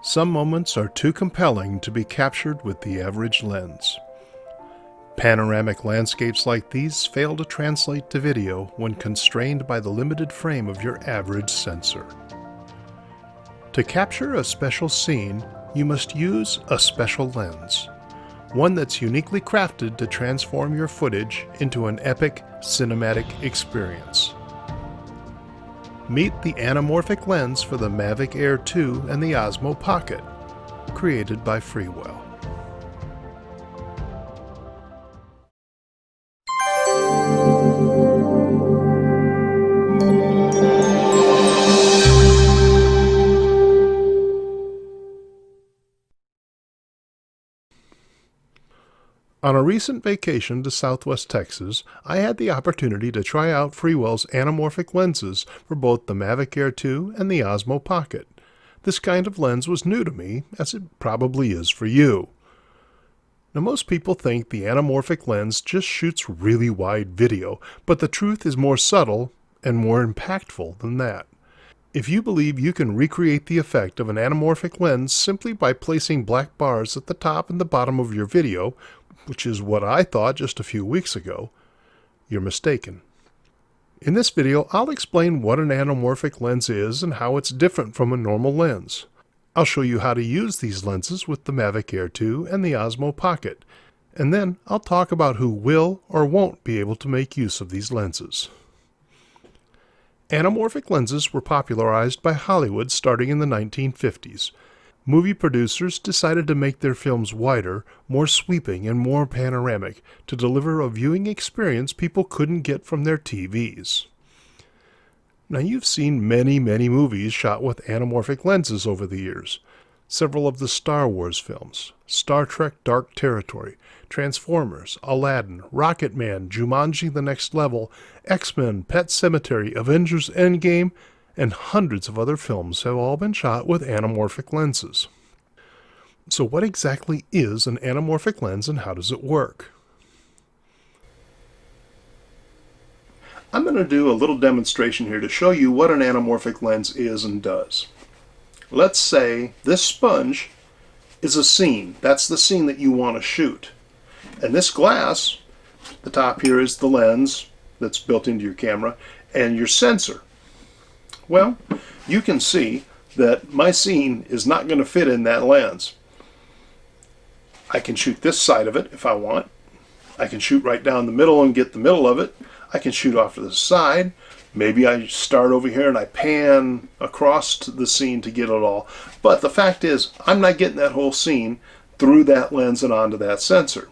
Some moments are too compelling to be captured with the average lens. Panoramic landscapes like these fail to translate to video when constrained by the limited frame of your average sensor. To capture a special scene, you must use a special lens, one that's uniquely crafted to transform your footage into an epic cinematic experience. Meet the anamorphic lens for the Mavic Air 2 and the Osmo Pocket, created by Freewell. On a recent vacation to Southwest Texas, I had the opportunity to try out Freewell's anamorphic lenses for both the Mavic Air 2 and the Osmo Pocket. This kind of lens was new to me, as it probably is for you. Now, most people think the anamorphic lens just shoots really wide video, but the truth is more subtle and more impactful than that. If you believe you can recreate the effect of an anamorphic lens simply by placing black bars at the top and the bottom of your video, which is what I thought just a few weeks ago, you're mistaken. In this video, I'll explain what an anamorphic lens is and how it's different from a normal lens. I'll show you how to use these lenses with the Mavic Air 2 and the Osmo Pocket, and then I'll talk about who will or won't be able to make use of these lenses. Anamorphic lenses were popularized by Hollywood starting in the 1950s. Movie producers decided to make their films wider, more sweeping, and more panoramic to deliver a viewing experience people couldn't get from their TVs. Now, you've seen many movies shot with anamorphic lenses over the years. Several of the Star Wars films, Star Trek Dark Territory, Transformers, Aladdin, Rocket Man, Jumanji: The Next Level, X-Men, Pet Sematary, Avengers: Endgame, and hundreds of other films have all been shot with anamorphic lenses. So what exactly is an anamorphic lens and how does it work? I'm going to do a little demonstration here to show you what an anamorphic lens is and does. Let's say this sponge is a scene. That's the scene that you want to shoot. And this glass, the top here is the lens that's built into your camera, and your sensor. Well, you can see that my scene is not going to fit in that lens. I can shoot this side of it if I want. I can shoot right down the middle and get the middle of it. I can shoot off to the side. Maybe I start over here and I pan across to the scene to get it all. But the fact is, I'm not getting that whole scene through that lens and onto that sensor.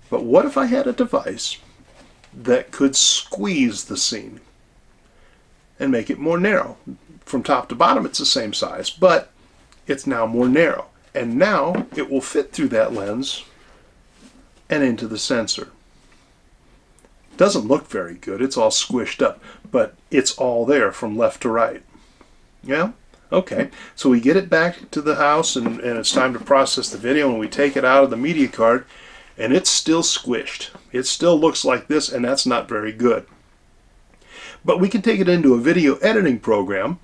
But what if I had a device that could squeeze the scene and make it more narrow? From top to bottom it's the same size, but it's now more narrow. And now it will fit through that lens and into the sensor. It doesn't look very good, it's all squished up, but it's all there from left to right. Yeah? Okay, so we get it back to the house and it's time to process the video, and we take it out of the media card and it's still squished. It still looks like this, and that's not very good. But we can take it into a video editing program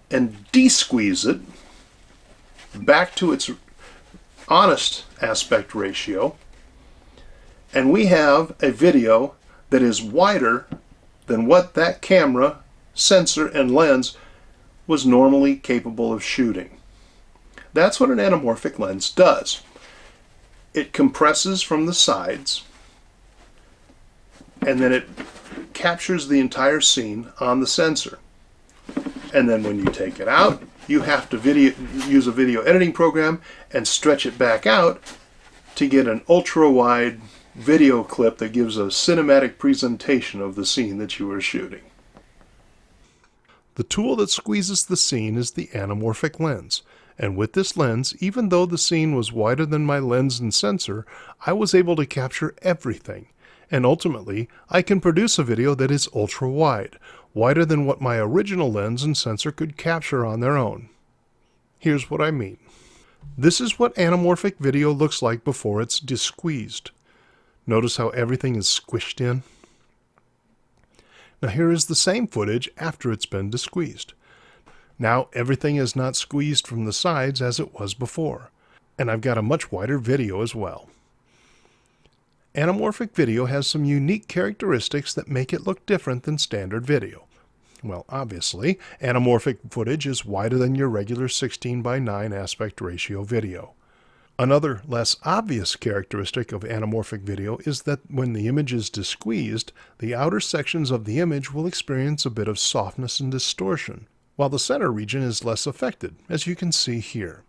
and desqueeze it back to its honest aspect ratio, and we have a video that is wider than what that camera, sensor, and lens was normally capable of shooting. That's what an anamorphic lens does. It compresses from the sides, and then it captures the entire scene on the sensor. And then when you take it out, you have to use a video editing program and stretch it back out to get an ultra-wide video clip that gives a cinematic presentation of the scene that you are shooting. The tool that squeezes the scene is the anamorphic lens. And with this lens, even though the scene was wider than my lens and sensor, I was able to capture everything. And ultimately, I can produce a video that is ultra-wide, wider than what my original lens and sensor could capture on their own. Here's what I mean. This is what anamorphic video looks like before it's desqueezed. Notice how everything is squished in? Now here is the same footage after it's been desqueezed. Now everything is not squeezed from the sides as it was before, and I've got a much wider video as well. Anamorphic video has some unique characteristics that make it look different than standard video. Well, obviously, anamorphic footage is wider than your regular 16:9 aspect ratio video. Another less obvious characteristic of anamorphic video is that when the image is desqueezed, the outer sections of the image will experience a bit of softness and distortion, while the center region is less affected, as you can see here.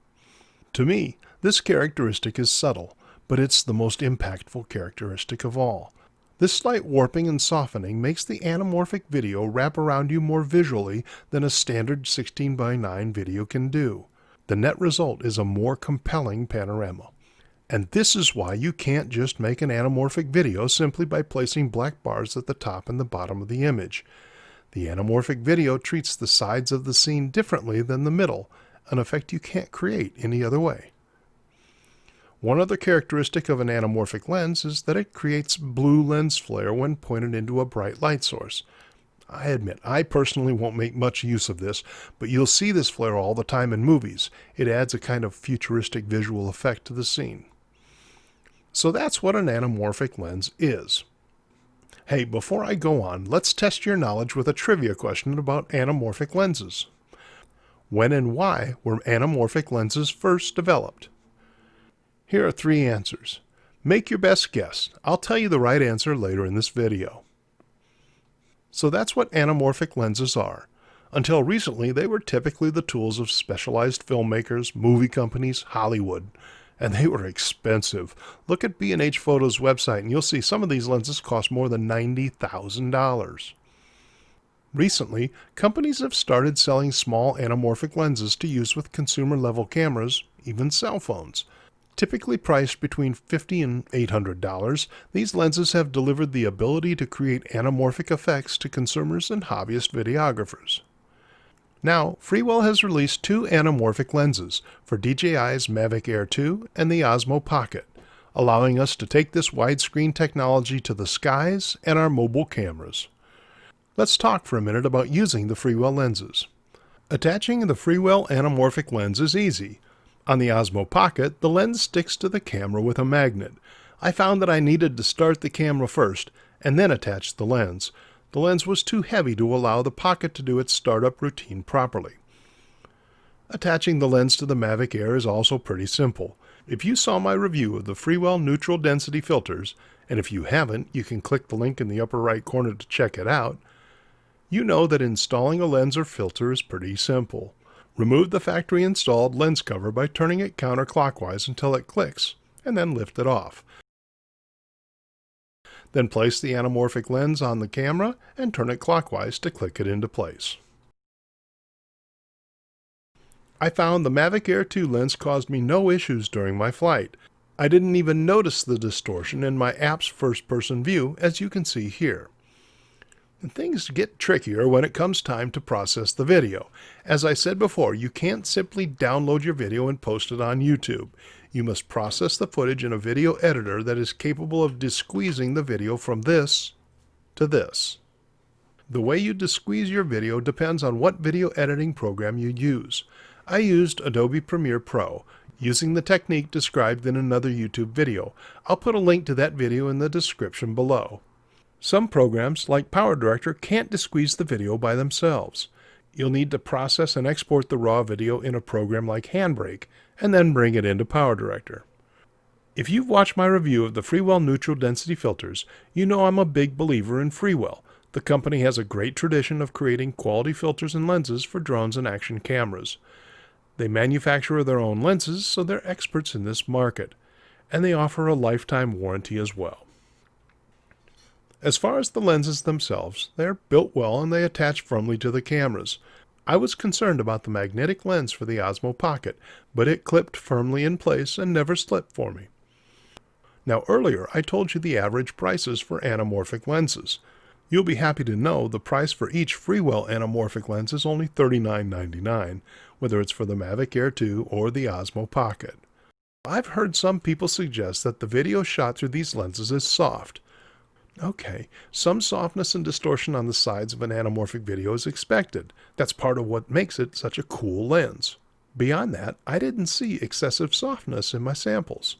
To me, this characteristic is subtle, but it's the most impactful characteristic of all. This slight warping and softening makes the anamorphic video wrap around you more visually than a standard 16:9 video can do. The net result is a more compelling panorama. And this is why you can't just make an anamorphic video simply by placing black bars at the top and the bottom of the image. The anamorphic video treats the sides of the scene differently than the middle, an effect you can't create any other way. One other characteristic of an anamorphic lens is that it creates blue lens flare when pointed into a bright light source. I admit, I personally won't make much use of this, but you'll see this flare all the time in movies. It adds a kind of futuristic visual effect to the scene. So that's what an anamorphic lens is. Hey, before I go on, let's test your knowledge with a trivia question about anamorphic lenses. When and why were anamorphic lenses first developed? Here are 3 answers. Make your best guess. I'll tell you the right answer later in this video. So that's what anamorphic lenses are. Until recently, they were typically the tools of specialized filmmakers, movie companies, Hollywood, and they were expensive. Look at B&H Photo's website and you'll see some of these lenses cost more than $90,000. Recently, companies have started selling small anamorphic lenses to use with consumer-level cameras, even cell phones. Typically priced between $50 and $800, these lenses have delivered the ability to create anamorphic effects to consumers and hobbyist videographers. Now, Freewell has released 2 anamorphic lenses for DJI's Mavic Air 2 and the Osmo Pocket, allowing us to take this widescreen technology to the skies and our mobile cameras. Let's talk for a minute about using the Freewell lenses. Attaching the Freewell anamorphic lens is easy. On the Osmo Pocket, the lens sticks to the camera with a magnet. I found that I needed to start the camera first and then attach the lens. The lens was too heavy to allow the Pocket to do its startup routine properly. Attaching the lens to the Mavic Air is also pretty simple. If you saw my review of the Freewell neutral density filters, and if you haven't, you can click the link in the upper right corner to check it out, you know that installing a lens or filter is pretty simple. Remove the factory installed lens cover by turning it counterclockwise until it clicks, and then lift it off. Then place the anamorphic lens on the camera and turn it clockwise to click it into place. I found the Mavic Air 2 lens caused me no issues during my flight. I didn't even notice the distortion in my app's first-person view, as you can see here. And things get trickier when it comes time to process the video. As I said before, you can't simply download your video and post it on YouTube. You must process the footage in a video editor that is capable of desqueezing the video from this to this. The way you desqueeze your video depends on what video editing program you use. I used Adobe Premiere Pro, using the technique described in another YouTube video. I'll put a link to that video in the description below. Some programs, like PowerDirector, can't desqueeze the video by themselves. You'll need to process and export the raw video in a program like Handbrake, and then bring it into PowerDirector. If you've watched my review of the Freewell neutral density filters, you know I'm a big believer in Freewell. The company has a great tradition of creating quality filters and lenses for drones and action cameras. They manufacture their own lenses, so they're experts in this market, and they offer a lifetime warranty as well. As far as the lenses themselves, they are built well and they attach firmly to the cameras. I was concerned about the magnetic lens for the Osmo Pocket, but it clipped firmly in place and never slipped for me. Now earlier I told you the average prices for anamorphic lenses. You'll be happy to know the price for each Freewell anamorphic lens is only $39.99, whether it's for the Mavic Air 2 or the Osmo Pocket. I've heard some people suggest that the video shot through these lenses is soft. Okay, some softness and distortion on the sides of an anamorphic video is expected. That's part of what makes it such a cool lens. Beyond that, I didn't see excessive softness in my samples.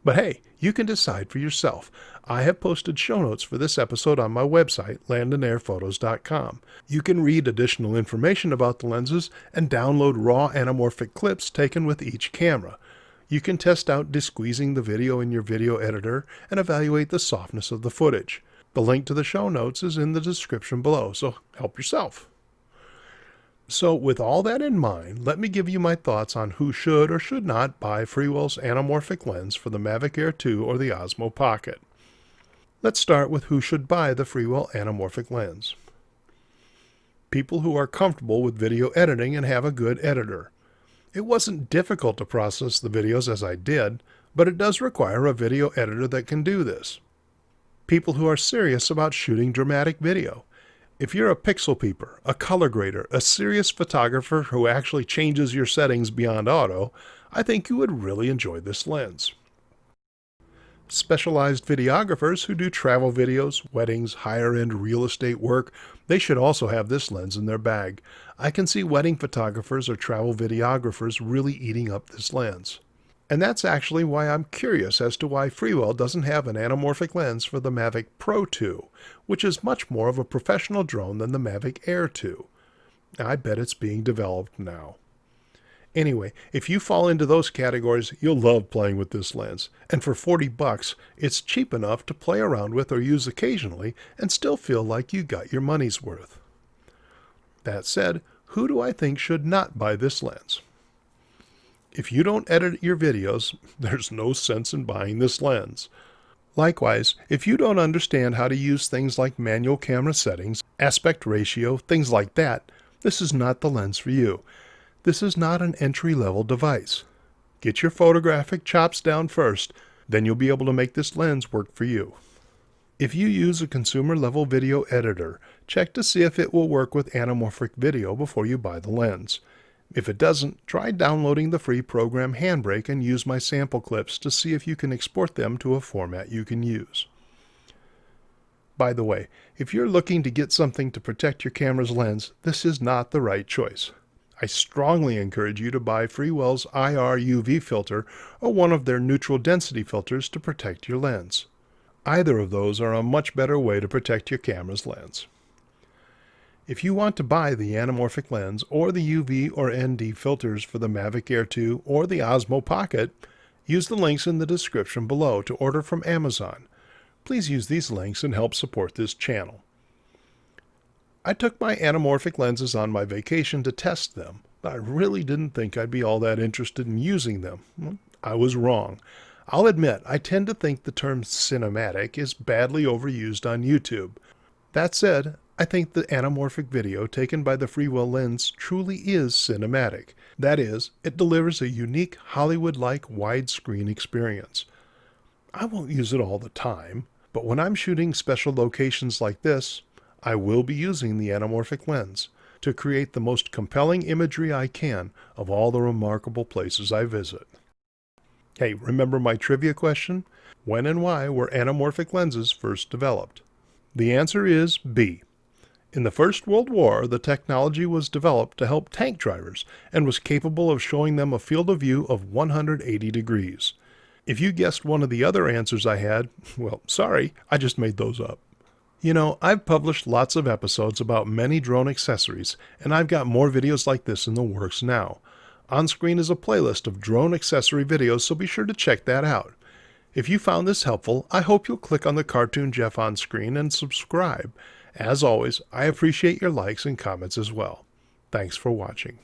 But hey, you can decide for yourself. I have posted show notes for this episode on my website, landandairphotos.com. You can read additional information about the lenses and download raw anamorphic clips taken with each camera. You can test out desqueezing the video in your video editor and evaluate the softness of the footage. The link to the show notes is in the description below, so help yourself. So with all that in mind, let me give you my thoughts on who should or should not buy Freewell's anamorphic lens for the Mavic Air 2 or the Osmo Pocket. Let's start with who should buy the Freewell anamorphic lens. People who are comfortable with video editing and have a good editor. It wasn't difficult to process the videos as I did, but it does require a video editor that can do this. People who are serious about shooting dramatic video. If you're a pixel peeper, a color grader, a serious photographer who actually changes your settings beyond auto, I think you would really enjoy this lens. Specialized videographers who do travel videos, weddings, higher-end real estate work, they should also have this lens in their bag. I can see wedding photographers or travel videographers really eating up this lens. And that's actually why I'm curious as to why Freewell doesn't have an anamorphic lens for the Mavic Pro 2, which is much more of a professional drone than the Mavic Air 2. I bet it's being developed now. Anyway, if you fall into those categories, you'll love playing with this lens. And for $40, it's cheap enough to play around with or use occasionally and still feel like you got your money's worth. That said, who do I think should not buy this lens? If you don't edit your videos, there's no sense in buying this lens. Likewise, if you don't understand how to use things like manual camera settings, aspect ratio, things like that, this is not the lens for you. This is not an entry-level device. Get your photographic chops down first, then you'll be able to make this lens work for you. If you use a consumer-level video editor, check to see if it will work with anamorphic video before you buy the lens. If it doesn't, try downloading the free program Handbrake and use my sample clips to see if you can export them to a format you can use. By the way, if you're looking to get something to protect your camera's lens, this is not the right choice. I strongly encourage you to buy Freewell's IR UV filter or one of their neutral density filters to protect your lens. Either of those are a much better way to protect your camera's lens. If you want to buy the anamorphic lens or the UV or ND filters for the Mavic Air 2 or the Osmo Pocket, use the links in the description below to order from Amazon. Please use these links and help support this channel. I took my anamorphic lenses on my vacation to test them, but I really didn't think I'd be all that interested in using them. I was wrong. I'll admit, I tend to think the term cinematic is badly overused on YouTube. That said, I think the anamorphic video taken by the Freewell lens truly is cinematic. That is, it delivers a unique Hollywood-like widescreen experience. I won't use it all the time, but when I'm shooting special locations like this, I will be using the anamorphic lens to create the most compelling imagery I can of all the remarkable places I visit. Hey, remember my trivia question? When and why were anamorphic lenses first developed? The answer is B. In the First World War, the technology was developed to help tank drivers and was capable of showing them a field of view of 180 degrees. If you guessed one of the other answers I had, well, sorry, I just made those up. You know, I've published lots of episodes about many drone accessories, and I've got more videos like this in the works now. On screen is a playlist of drone accessory videos, so be sure to check that out. If you found this helpful, I hope you'll click on the cartoon Jeff on screen and subscribe. As always, I appreciate your likes and comments as well. Thanks for watching.